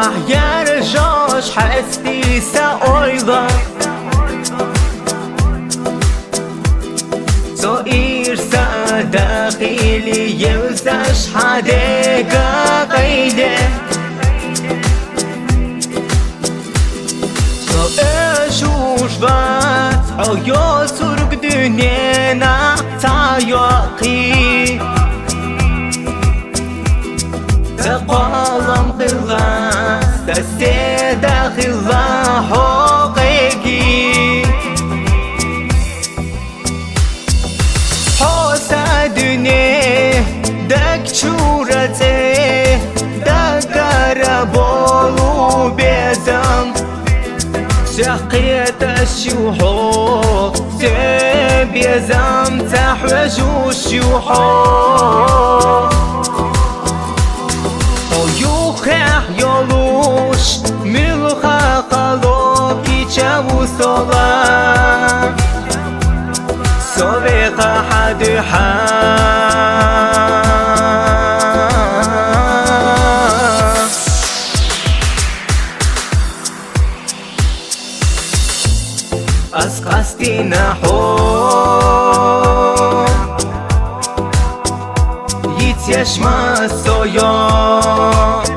يرجعش حستي سأويضا سو إرسا داخلي يوزش حديقة قيدة سو إشوش بات عيو سرق دنينا تايقي تقالم خلاص تسيدا خلا حقيقي حوسا دنيا دك شورته دك ربولو بيزم شقيت الشيوحو بيزم تحوجو الشيوحو yoluş milha qalop içəvu sola soveqa haduha asqastina ho yityeşma soyon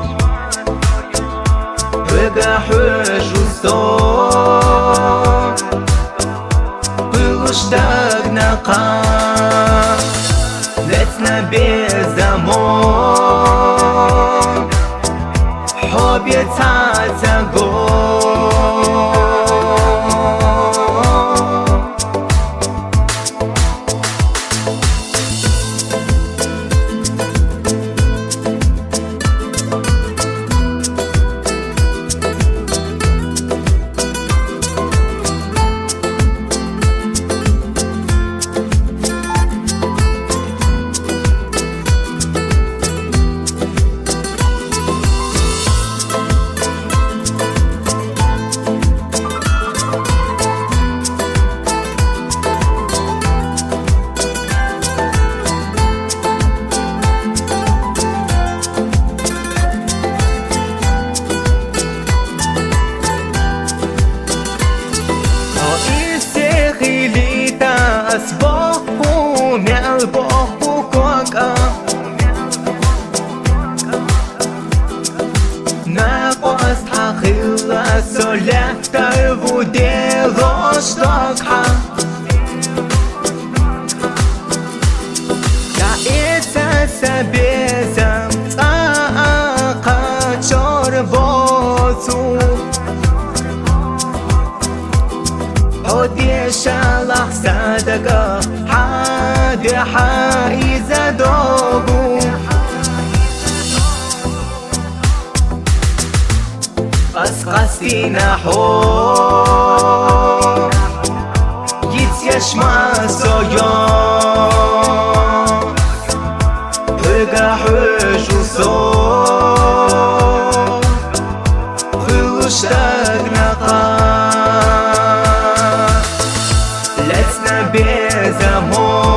حوش وصور بلوشتاق نقا لتنا بزمون حب يتعتقون أصبحوا مالبحوا كوكا ناقص حخيلة سولتا وديروش تقحا كايتا سبيزم تاقا شربوتو وديشا لحظة دقا حادي حايزة دوغو أسقسينا حو يتيشما سويون بقى حوش وصور خلوشتاق نقا بزمون